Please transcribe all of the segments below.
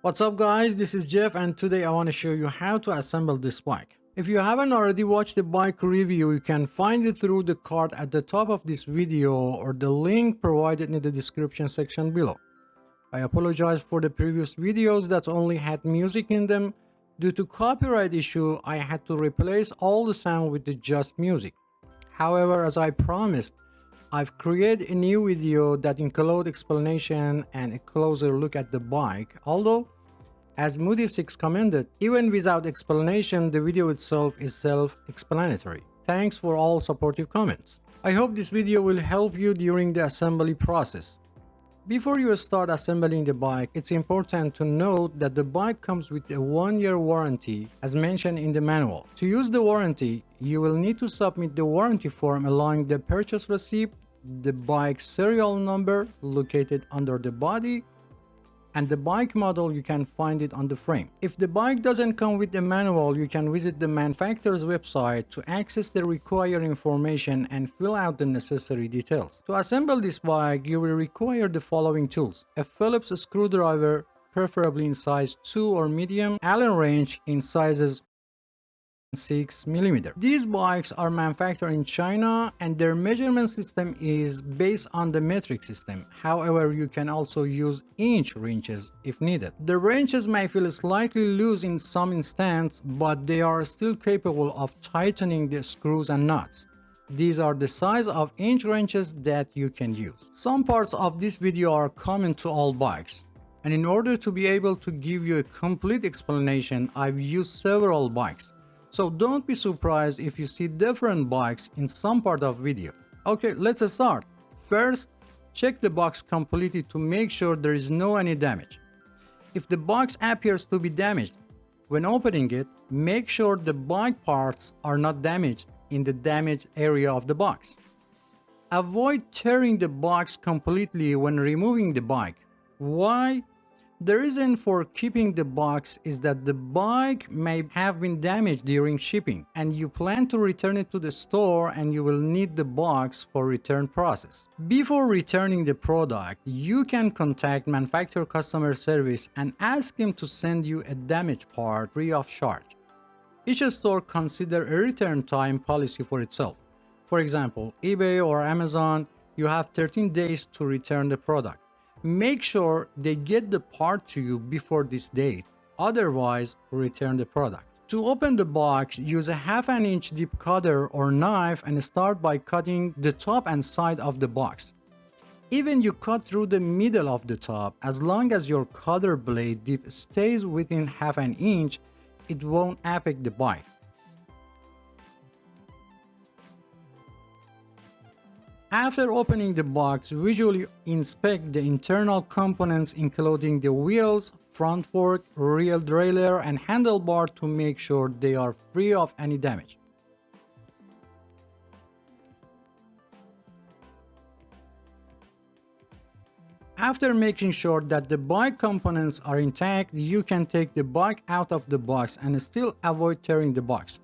What's up guys, this is Jeff and today I want to show you how to assemble this bike. If you haven't already watched the bike review, you can find it through the card at the top of this video or the link provided in the description section below. I apologize for the previous videos that only had music in them. Due to copyright issue, I had to replace all the sound with the just music. However, as I promised, I've created a new video that includes explanation and a closer look at the bike, although as Moody6 commented, even without explanation, the video itself is self-explanatory. Thanks for all supportive comments. I hope this video will help you during the assembly process. Before you start assembling the bike, it's important to note that the bike comes with a 1-year warranty as mentioned in the manual. To use the warranty, you will need to submit the warranty form along the purchase receipt, the bike serial number located under the body, and the bike model. You can find it on the frame. If the bike doesn't come with the manual, you can visit the manufacturer's website to access the required information and fill out the necessary details. To assemble this bike, you will require the following tools: a Phillips screwdriver, preferably in size 2 or medium, Allen wrench in sizes 6mm. These bikes are manufactured in China and their measurement system is based on the metric system. However, you can also use inch wrenches if needed. The wrenches may feel slightly loose in some instances, but they are still capable of tightening the screws and nuts. These are the size of inch wrenches that you can use. Some parts of this video are common to all bikes, and in order to be able to give you a complete explanation, I've used several bikes. So don't be surprised if you see different bikes in some part of video. Okay, let's start. First, check the box completely to make sure there is no any damage. If the box appears to be damaged, when opening it, make sure the bike parts are not damaged in the damaged area of the box. Avoid tearing the box completely when removing the bike. Why? The reason for keeping the box is that the bike may have been damaged during shipping and you plan to return it to the store and you will need the box for return process. Before returning the product, you can contact manufacturer customer service and ask them to send you a damaged part free of charge. Each store considers a return time policy for itself. For example, eBay or Amazon, you have 13 days to return the product. Make sure they get the part to you before this date, otherwise return the product. To open the box, use a 1/2 inch deep cutter or knife and start by cutting the top and side of the box. Even you cut through the middle of the top, as long as your cutter blade dip stays within 1/2 inch, it won't affect the bike. After opening the box, visually inspect the internal components including the wheels, front fork, rear derailleur and handlebar to make sure they are free of any damage. After making sure that the bike components are intact, you can take the bike out of the box and still avoid tearing the box.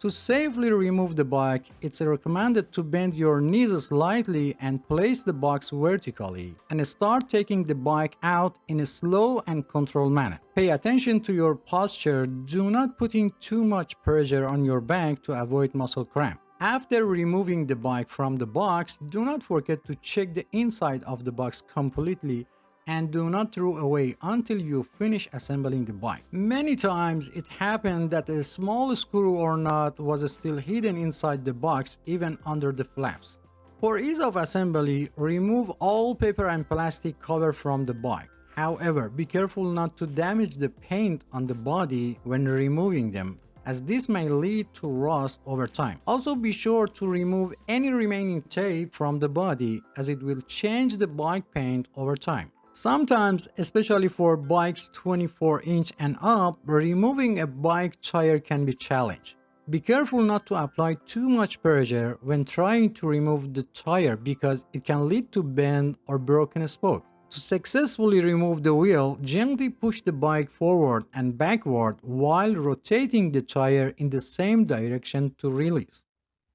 To safely remove the bike, it's recommended to bend your knees slightly and place the box vertically and start taking the bike out in a slow and controlled manner. Pay attention to your posture. Do not put in too much pressure on your back to avoid muscle cramp. After removing the bike from the box, do not forget to check the inside of the box completely and do not throw away until you finish assembling the bike. Many times it happened that a small screw or nut was still hidden inside the box, even under the flaps. For ease of assembly, remove all paper and plastic cover from the bike. However, be careful not to damage the paint on the body when removing them, as this may lead to rust over time. Also be sure to remove any remaining tape from the body, as it will change the bike paint over time. Sometimes, especially for bikes 24 inch and up, removing a bike tire can be challenging. Be careful not to apply too much pressure when trying to remove the tire because it can lead to bend or broken spoke. To successfully remove the wheel, gently push the bike forward and backward while rotating the tire in the same direction to release.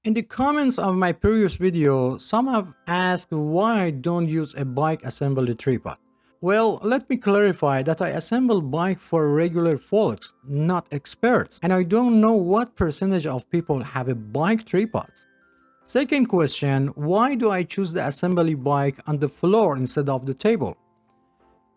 In the comments of my previous video, some have asked why I don't use a bike assembly tripod. Well, let me clarify that I assemble bike for regular folks, not experts, and I don't know what percentage of people have a bike tripod. Second question, why do I choose the assembly bike on the floor instead of the table?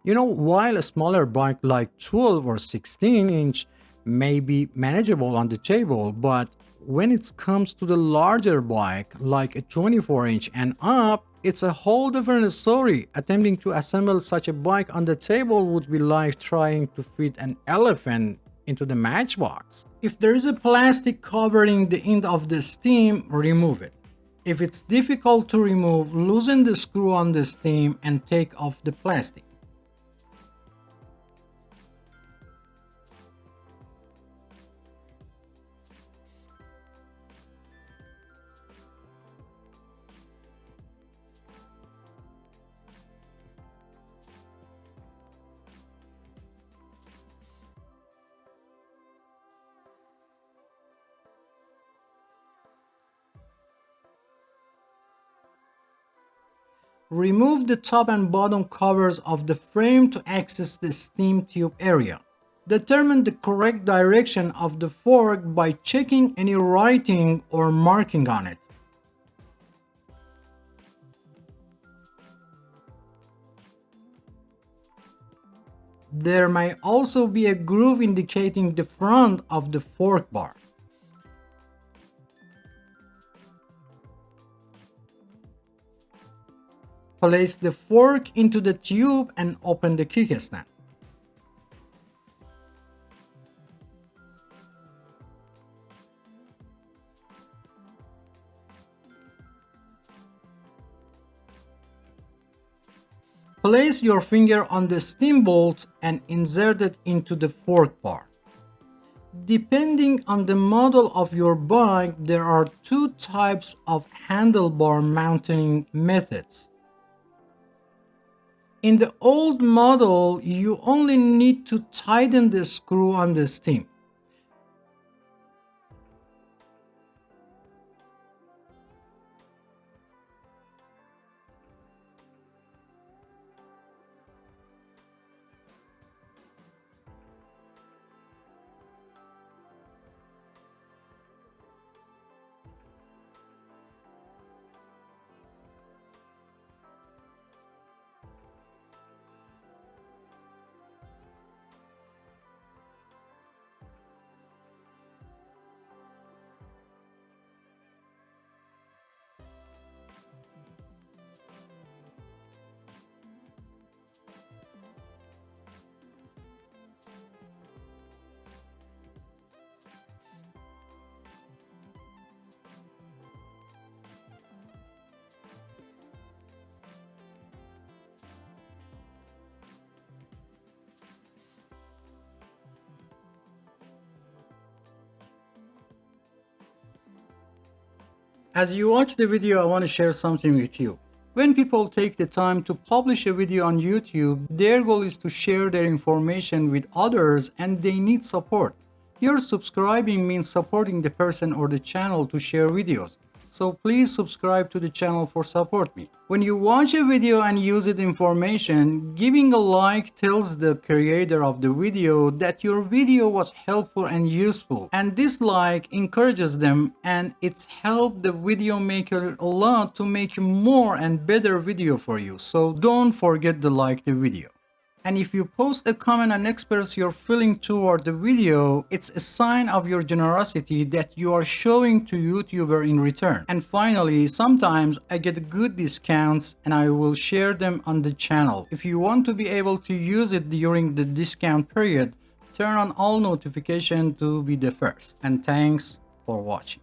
While a smaller bike like 12 or 16 inch may be manageable on the table, but when it comes to the larger bike like a 24 inch and up, it's a whole different story. Attempting to assemble such a bike on the table would be like trying to fit an elephant into the matchbox. If there is a plastic covering the end of the stem, remove it. If it's difficult to remove, loosen the screw on the stem and take off the plastic. Remove the top and bottom covers of the frame to access the stem tube area. Determine the correct direction of the fork by checking any writing or marking on it. There may also be a groove indicating the front of the fork bar. Place the fork into the tube and open the kickstand. Place your finger on the stem bolt and insert it into the fork bar. Depending on the model of your bike, there are two types of handlebar mounting methods. In the old model, you only need to tighten the screw on the stem. As you watch the video, I want to share something with you. When people take the time to publish a video on YouTube, their goal is to share their information with others and they need support. Your subscribing means supporting the person or the channel to share videos. So please subscribe to the channel for support me. When you watch a video and use it information, giving a like tells the creator of the video that your video was helpful and useful. And this like encourages them and it's helped the video maker a lot to make more and better video for you. So don't forget to like the video. And if you post a comment and express your feeling toward the video, it's a sign of your generosity that you are showing to YouTuber in return. And finally, sometimes I get good discounts and I will share them on the channel. If you want to be able to use it during the discount period, turn on all notifications to be the first. And thanks for watching.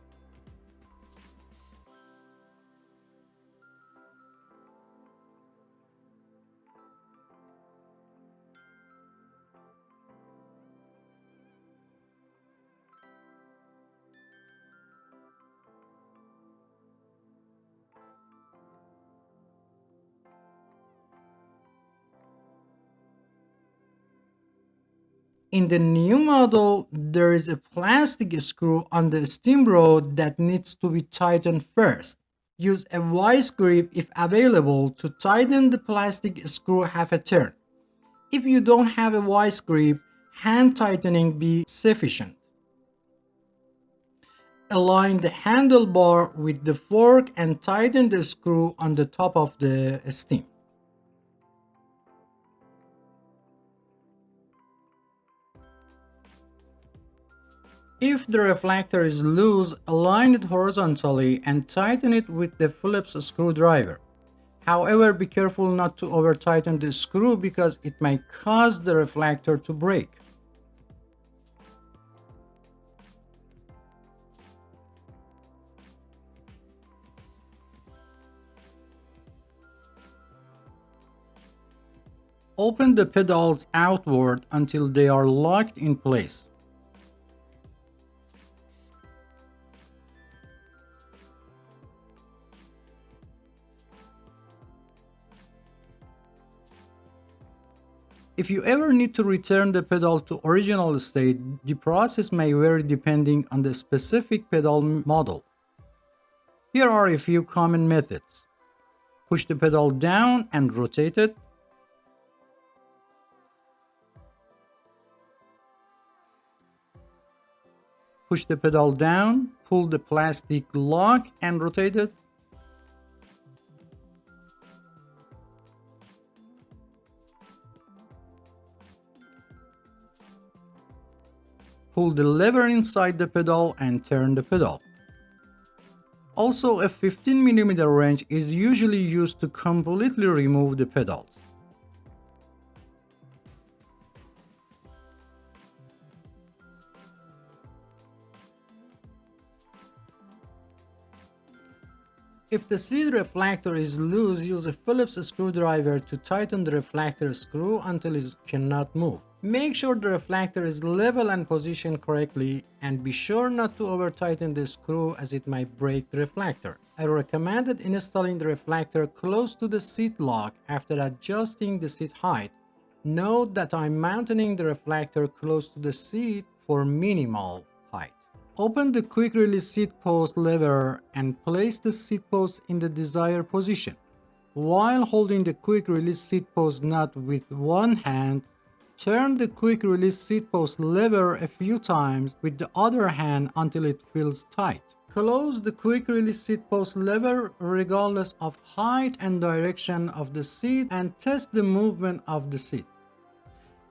In the new model, there is a plastic screw on the stem rod that needs to be tightened first. Use a vice grip if available to tighten the plastic screw half a turn. If you don't have a vice grip, hand tightening be sufficient. Align the handlebar with the fork and tighten the screw on the top of the stem. If the reflector is loose, align it horizontally and tighten it with the Phillips screwdriver. However, be careful not to over-tighten the screw because it may cause the reflector to break. Open the pedals outward until they are locked in place. If you ever need to return the pedal to original state, the process may vary depending on the specific pedal model. Here are a few common methods. Push the pedal down and rotate it. Push the pedal down, pull the plastic lock and rotate it. Pull the lever inside the pedal and turn the pedal. Also, a 15mm wrench is usually used to completely remove the pedals. If the seat reflector is loose, use a Phillips screwdriver to tighten the reflector screw until it cannot move. Make sure the reflector is level and positioned correctly, and be sure not to over-tighten the screw as it might break the reflector. I recommended installing the reflector close to the seat lock after adjusting the seat height. Note that I'm mounting the reflector close to the seat for minimal height. Open the quick release seat post lever and place the seat post in the desired position. While holding the quick release seat post nut with one hand, turn the quick release seat post lever a few times with the other hand until it feels tight. Close the quick release seat post lever regardless of height and direction of the seat and test the movement of the seat.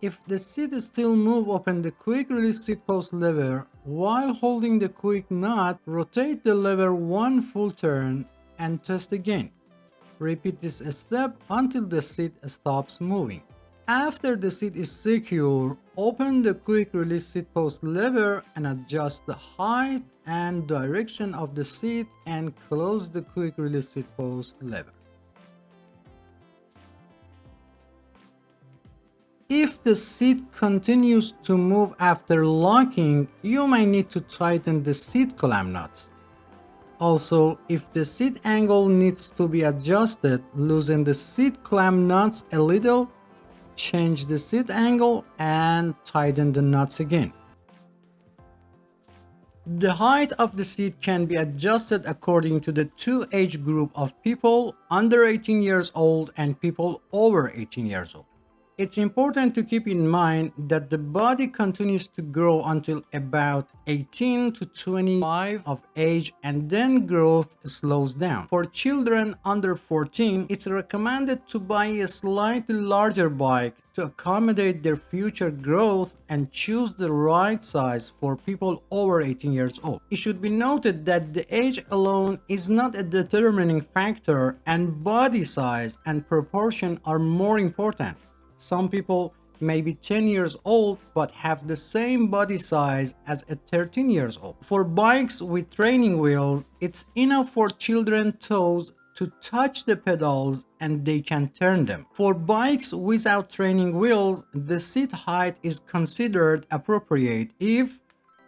If the seat still moves, open the quick release seat post lever. While holding the quick nut, rotate the lever one full turn and test again. Repeat this step until the seat stops moving. After the seat is secure, open the quick release seat post lever and adjust the height and direction of the seat and close the quick release seat post lever. If the seat continues to move after locking, you may need to tighten the seat clamp nuts. Also, if the seat angle needs to be adjusted, loosen the seat clamp nuts a little, change the seat angle, and tighten the nuts again. The height of the seat can be adjusted according to the two age group of people under 18 years old and people over 18 years old. It's important to keep in mind that the body continues to grow until about 18 to 25 of age, and then growth slows down. For children under 14, it's recommended to buy a slightly larger bike to accommodate their future growth and choose the right size for people over 18 years old. It should be noted that the age alone is not a determining factor, and body size and proportion are more important. Some people may be 10 years old but have the same body size as a 13 years old. For bikes with training wheels, it's enough for children's toes to touch the pedals and they can turn them. For bikes without training wheels, the seat height is considered appropriate if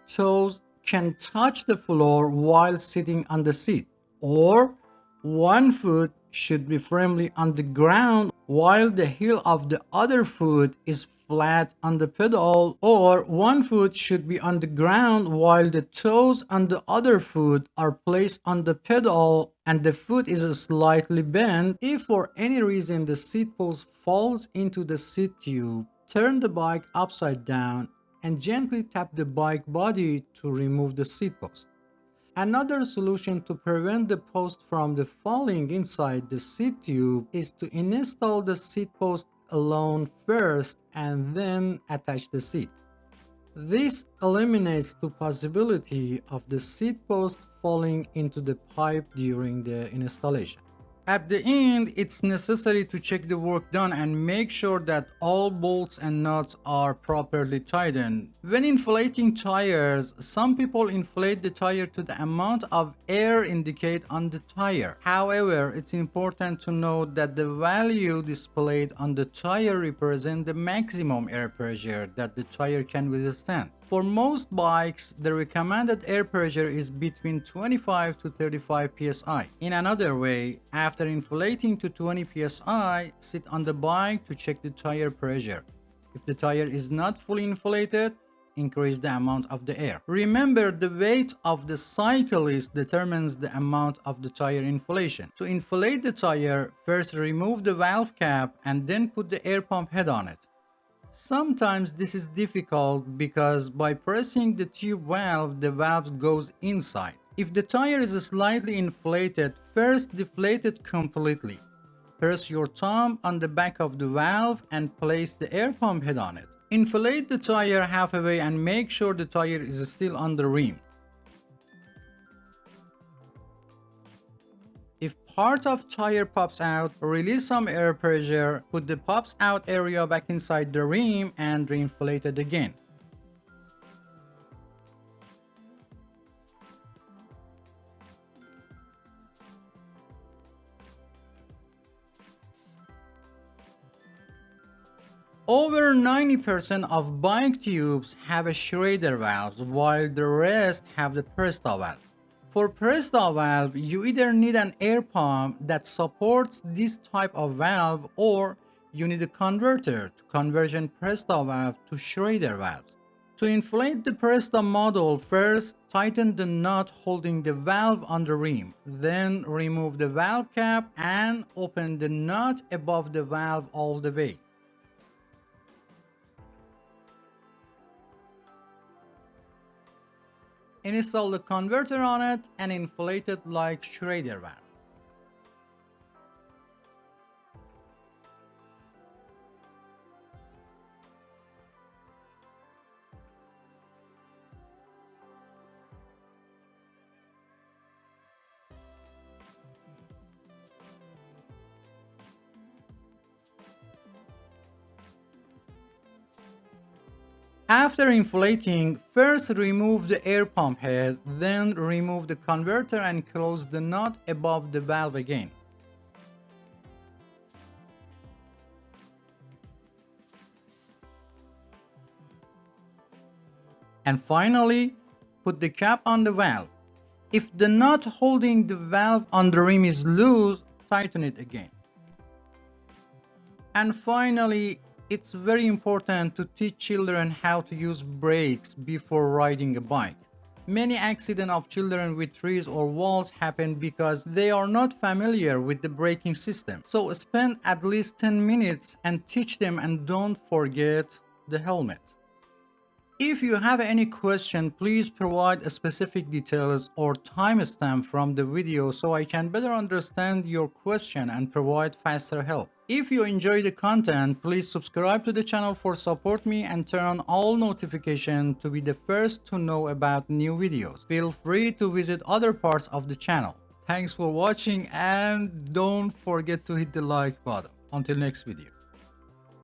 toes can touch the floor while sitting on the seat, or one foot should be firmly on the ground while the heel of the other foot is flat on the pedal, or one foot should be on the ground while the toes on the other foot are placed on the pedal and the foot is slightly bent. If for any reason the seat post falls into the seat tube, turn the bike upside down and gently tap the bike body to remove the seat post. Another solution to prevent the post from the falling inside the seat tube is to install the seat post alone first and then attach the seat. This eliminates the possibility of the seat post falling into the pipe during the installation. At the end, it's necessary to check the work done and make sure that all bolts and nuts are properly tightened. When inflating tires, some people inflate the tire to the amount of air indicated on the tire. However, it's important to note that the value displayed on the tire represents the maximum air pressure that the tire can withstand. For most bikes, the recommended air pressure is between 25 to 35 psi. In another way, after inflating to 20 psi, sit on the bike to check the tire pressure. If the tire is not fully inflated, increase the amount of the air. Remember, the weight of the cyclist determines the amount of the tire inflation. To inflate the tire, first remove the valve cap and then put the air pump head on it. Sometimes this is difficult because by pressing the tube valve, the valve goes inside. If the tire is slightly inflated, first deflate it completely. Press your thumb on the back of the valve and place the air pump head on it. Inflate the tire halfway and make sure the tire is still on the rim. If part of tire pops out, release some air pressure, put the pops out area back inside the rim and reinflate it again. Over 90% of bike tubes have a Schrader valve, while the rest have the Presta valve. For Presta valve, you either need an air pump that supports this type of valve or you need a converter to conversion Presta valve to Schrader valves. To inflate the Presta model, first tighten the nut holding the valve on the rim, then remove the valve cap and open the nut above the valve all the way. Install the converter on it and inflate it like Schrader valve. After inflating, first remove the air pump head, then remove the converter and close the nut above the valve again. And finally, put the cap on the valve. If the nut holding the valve on the rim is loose, tighten it again. And finally, it's very important to teach children how to use brakes before riding a bike. Many accidents of children with trees or walls happen because they are not familiar with the braking system. So spend at least 10 minutes and teach them, and don't forget the helmet. If you have any question, please provide specific details or timestamp from the video so I can better understand your question and provide faster help. If you enjoy the content, please subscribe to the channel for support me and turn on all notifications to be the first to know about new videos. Feel free to visit other parts of the channel. Thanks for watching and don't forget to hit the like button. Until next video.